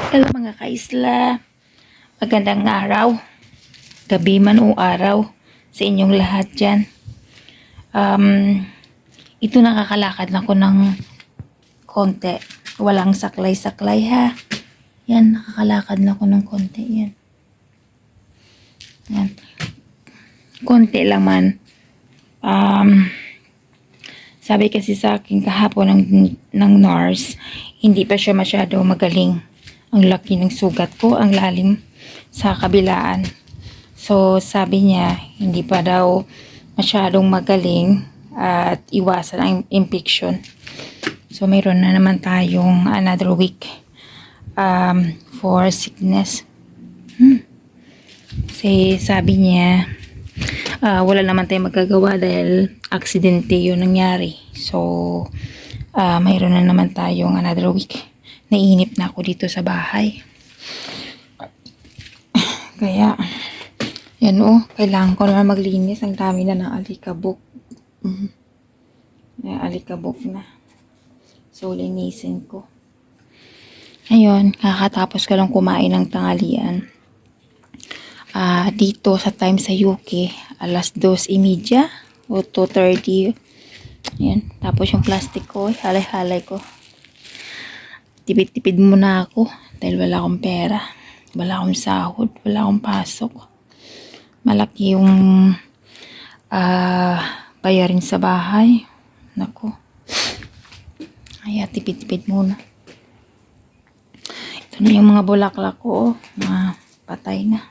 Hello mga kaisla, magandang araw, gabi man o araw sa inyong lahat dyan. Ito nakakalakad na ko ng konti, walang saklay-saklay ha. Yan, nakakalakad na ko ng konti, yan. Yan, konti lang man. Sabi kasi sa akin kahapon ng nurse, hindi pa siya masyado magaling. Ang laki ng sugat ko, ang lalim sa kabilaan. So, sabi niya, hindi pa daw masyadong magaling at iwasan ang infection. So, mayroon na naman tayong another week for sickness. Kasi sabi niya, wala naman tayong magagawa dahil aksidente yun nangyari. So, mayroon na naman tayong another week. Naiinip na ako dito sa bahay. Kaya, yan kailangan ko naman maglinis. Ang dami na ng alikabok. Alikabok na. So, linisin ko. Ngayon, kakatapos ko lang kumain ng tanghalian. Dito sa time sa UK, alas 2:30 o 2:30. Ayan. Tapos yung plastic ko, halay-halay ko. Tipid-tipid muna ako dahil wala akong pera. Wala akong sahod. Wala akong pasok. Malaki yung bayarin sa bahay. Naku. Kaya tipid-tipid muna. Ito na yung mga bulaklak ko. Patay na.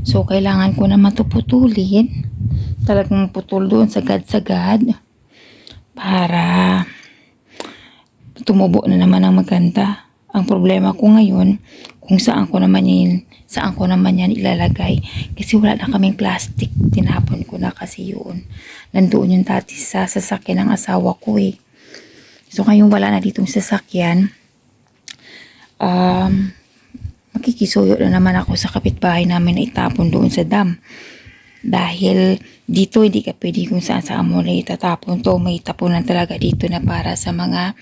So, kailangan ko na matuputulin. Talagang putol doon sagad-sagad. Para tumubo na naman ang maganda. Ang problema ko ngayon, kung saan ko naman yan ilalagay. Kasi wala na kaming plastic. Tinapon ko na kasi yun. Nandoon yung dati sa sasakyan ng asawa ko eh. So, ngayon wala na ditong sasakyan. Makikisuyo na naman ako sa kapitbahay namin na itapon doon sa dam. Dahil dito hindi ka pwede kung saan mo na itatapon to. May tapunan talaga dito na para sa mga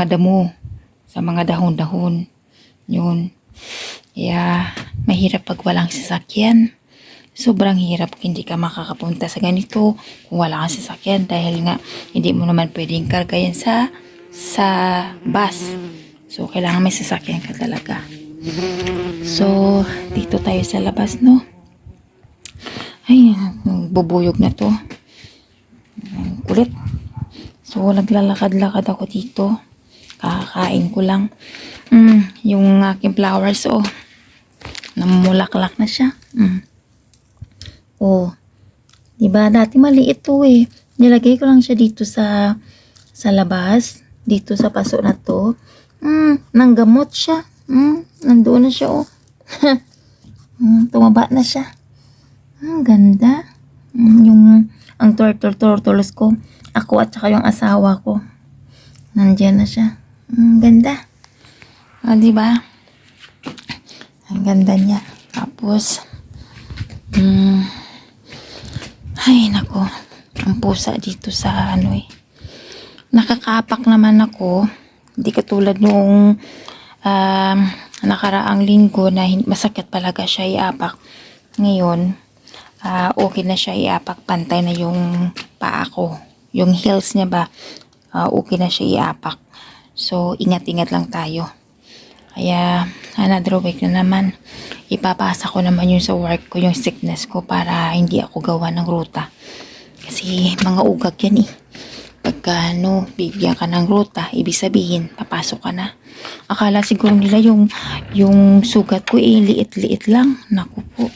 damo, sa mga dahon-dahon. Yun. Kaya mahirap pag walang sasakyan. Sobrang hirap hindi ka makakapunta sa ganito kung wala kang sasakyan dahil nga hindi mo naman pwedeng kargayan sa bus. So kailangan may sasakyan ka talaga. So dito tayo sa labas, no? Ay, bubuyog na to. Kulit. So, naglalakad-lakad ako dito. Kakakain ko lang. Yung aking flowers, namumulaklak na siya. Diba? Dati maliit to eh. Nilagay ko lang siya dito sa labas. Dito sa paso na to. Nanggamot siya. Nandoon na siya, tumaba na siya. Ang ganda. Ang turtles ko. Ako at saka yung asawa ko. Nandiyan na siya. Ganda. Diba? Ang ganda niya. Tapos, ay, nako. Ang pusa dito sa nakakapak naman ako. Hindi katulad nung nakaraang linggo na masakit talaga siya iapak. Ngayon, okay na siya iapak. Pantay na yung paa ko. Yung heels niya ba, okay na siya iapak. So, ingat-ingat lang tayo. Kaya, another week na naman. Ipapasa ko naman yung sa work ko, yung sickness ko para hindi ako gawa ng ruta. Kasi, mga ugag yan eh. Pagka bibigyan ka ng ruta, ibig sabihin, papasok ka na. Akala siguro nila yung sugat ko liit-liit lang. Naku po.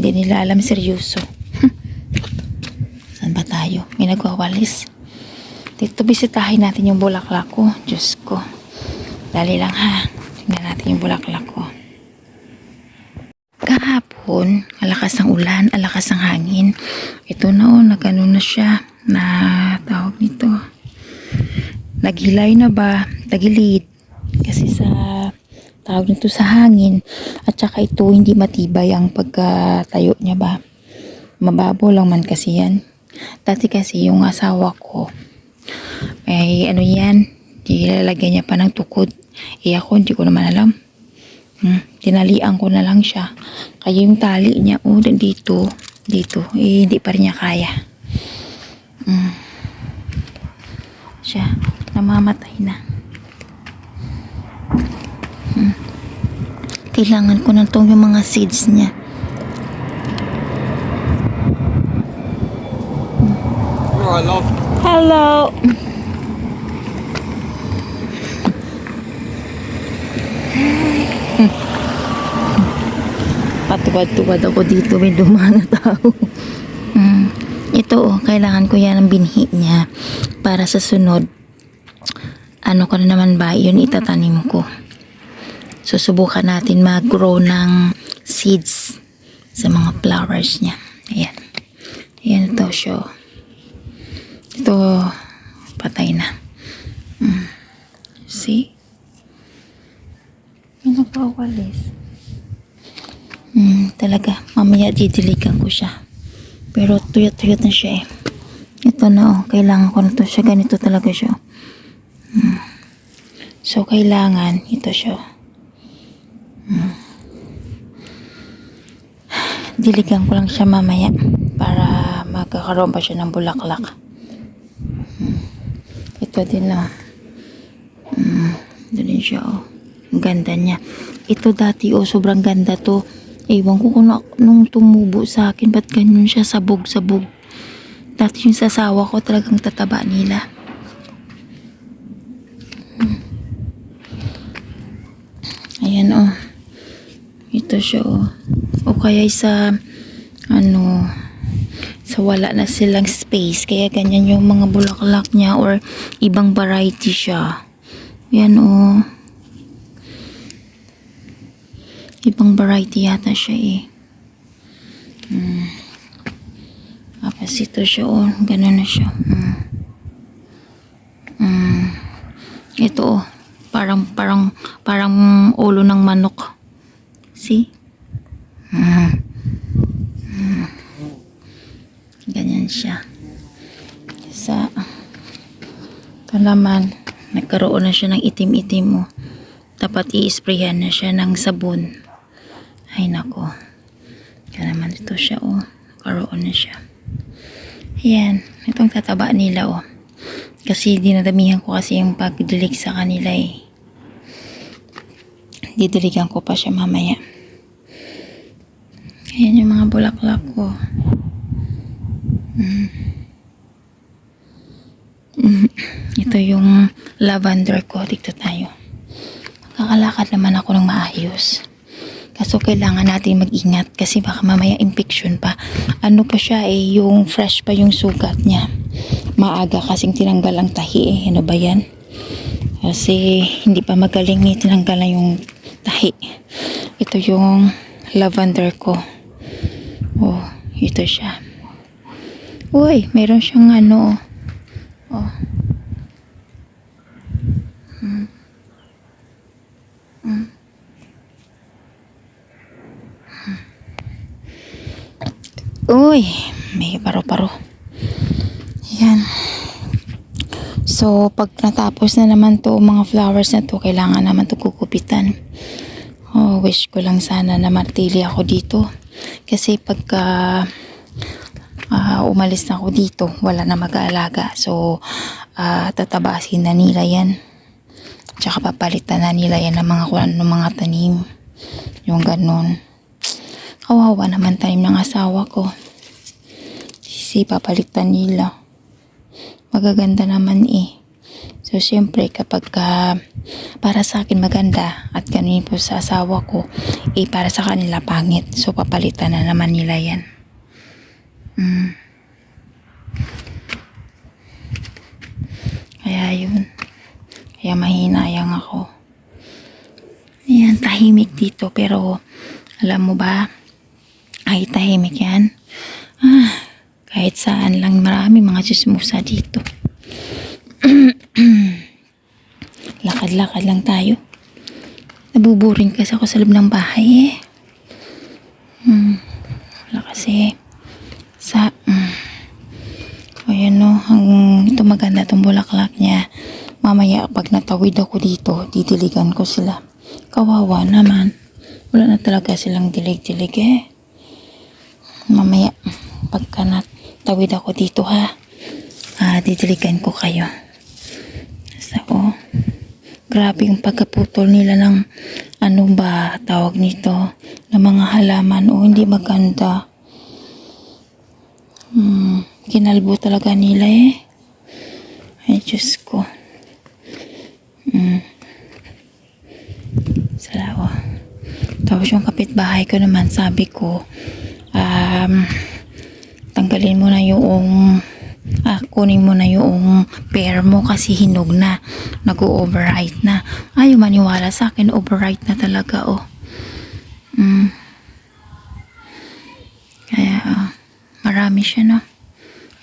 Hindi nila alam, seryoso. Saan ba tayo? May nagwawalis. Dito bisitahin natin yung bulaklak ko. Diyos ko. Dali lang ha. Tingnan natin yung bulaklak ko. Kahapon, alakas ng ulan, alakas ng hangin. Ito na nagano na siya. Tawag nito. Naghilay na ba? Tagilid. Kasi sa tawag nito sa hangin. At saka ito hindi matibay ang pagkatayo niya ba. Mababaw lang man kasi yan. Dati kasi yung asawa ko Ay, ano yan? Ilalagyan niya pa ng tukod. Eh ako, hindi ko naman alam. Tinalian ko na lang siya. Kaya yung tali niya, dito. Eh, hindi pa rin niya kaya. Siya, namamatay na. Kailangan ko na itong yung mga seeds niya. Oh, I love. Hello! Patubad-tubad ako dito, may dumaan na tao. Ito, kailangan ko yan ang binhi niya para sa sunod. Ano ko na naman ba, yun itatanim ko. Susubukan natin mag-grow ng seeds sa mga flowers niya. Ayan. Ayan ito siya. Ito, patay na. See? May nagpawalis. Talaga, mamaya didiligan ko siya. Pero tuyot-tuyot na siya eh. Ito na kailangan ko na to siya. Ganito talaga siya. So, kailangan ito siya. Diligan ko lang siya mamaya para magkakaroon pa siya ng bulaklak. Ito din na. Ito din siya Ang ganda niya. Ito dati sobrang ganda to. Ewan ko kung nung tumubo sa akin, ba't ganyan siya sabog-sabog. Dati yung sasawa ko talagang tataba nila. Ayan Ito siya O kaya sa sa wala na silang space. Kaya ganyan yung mga bulaklak niya or ibang variety siya. Yan Ibang variety yata siya eh. Tapos ito siya ganun na siya. Ito parang ulo ng manok. See? Ganyan siya. Ito naman, nagkaroon na siya ng itim-itim Dapat i-sprayan na siya ng sabon. Ay nako. Kaya naman ito siya karoon na siya. Ayan, itong tataba nila Kasi dinadamihan ko kasi yung pagdilig sa kanila eh. Didiligan ko pa siya mamaya. Ayan yung mga bulaklak ko. Ito yung lavender ko. Dito tayo. Makakalakad naman ako ng maayos. Kaso kailangan natin mag-ingat kasi baka mamaya infection pa. Ano pa siya yung fresh pa yung sugat niya. Maaga kasing tinanggal ang tahi Ano ba yan? Kasi hindi pa magaling tinanggal na yung tahi. Ito yung lavender ko. Ito siya. Uy, meron siyang Uy, may paro-paro. Yan. So, pag natapos na naman to mga flowers na to, kailangan naman to kukupitan. Wish ko lang sana na martili ako dito. Kasi pagka umalis na ako dito, wala na mag-aalaga. So, tatabasin na nila yan. Tsaka papalitan na nila yan ng mga tanim. Yung ganun. Kawawa naman tanim ng asawa ko. Kasi papalitan nila. Magaganda naman So, syempre, kapag para sa akin maganda at ganun po sa asawa ko, para sa kanila pangit. So, papalitan na naman nila yan. Kaya yun. Kaya mahinayang ako. Ayan, tahimik dito. Pero, alam mo ba, ay tahimik yan. Kahit saan lang, marami mga chismosa dito. Lakad-lakad lang tayo. Nabuburing kasi ako sa loob ng bahay Wala kasi ayan ito maganda itong bulaklak niya. Mamaya pag natawid ako dito, didiligan ko sila. Kawawa naman. Wala na talaga silang dilig-dilig eh. Mamaya, pagka natawid ako dito ha, didiligan ko kayo. So, grabe yung pagkaputol nila ng ano ba tawag nito, ng mga halaman. Hindi maganda. Kinalbo talaga nila eh. Ay, Diyos ko. Salawa. Tapos yung kapitbahay ko naman, sabi ko, tanggalin mo na yung, kunin mo na yung pair mo kasi hinog na. Nag-overwrite na. Ayaw maniwala sa akin, overwrite na talaga, oh. Kaya, marami siya, no?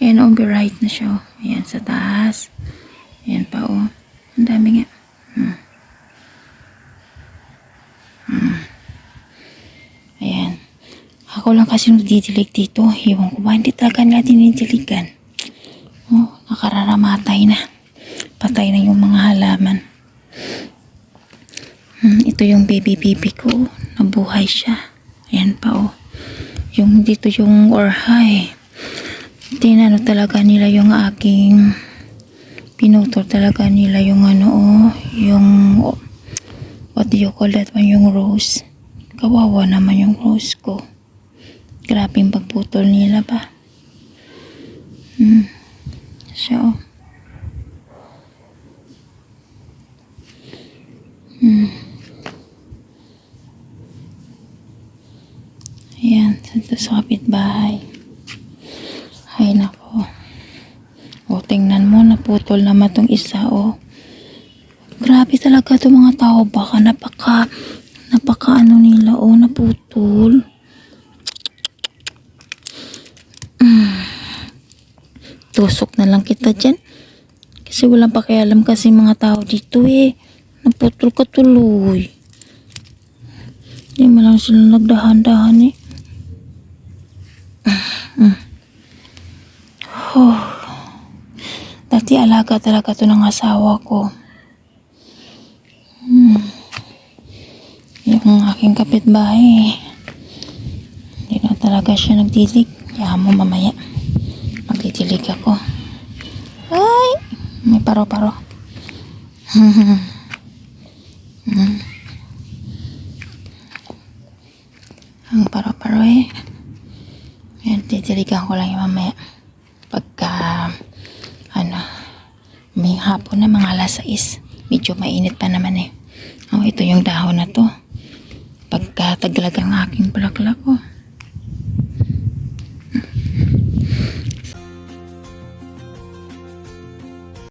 Ayan, overwrite na siya, oh. Ayan, sa taas. Ayan pa, oh. Ang dami nga. Ayan. Ako lang kasi nagdidilig dito. Iwan ko ba, hindi talaga nila dinidiligan. Oh, nakararamatay na. Patay na yung mga halaman. Ito yung baby ko. Nabuhay siya. Ayan pa, oh. Yung dito yung orhay. Tinano talaga nila yung aking pinutol talaga nila yung ano, oh, yung what do you call that one, yung rose. Kawawa naman yung rose ko. Grabe yung pagputol nila ba. So, ayan, dito sa kapitbahay. Ay, nako. O, tingnan mo, naputol naman tong isa, oh. Grabe talaga itong mga tao. Baka napaka ano nila, oh, naputol. Tusok na lang kita dyan. Kasi walang pakialam kasi mga tao dito, eh. Naputol ka tuloy. Hindi mo lang sila nagdahan-dahan, eh. Dati alaga talaga to ng asawa ko. Yung aking kapitbahay, hindi na talaga siya nagdilig. Kaya mo mamaya, magdidilig ako. Ay! May paro-paro. Ang paro-paro eh. Ayan, didiligan ko lang yung mamaya. Pagka, may hapon na mga alas 6. Medyo mainit pa naman eh. Oh, ito yung dahon na to. Pagka taglag ang aking bulaklak ko.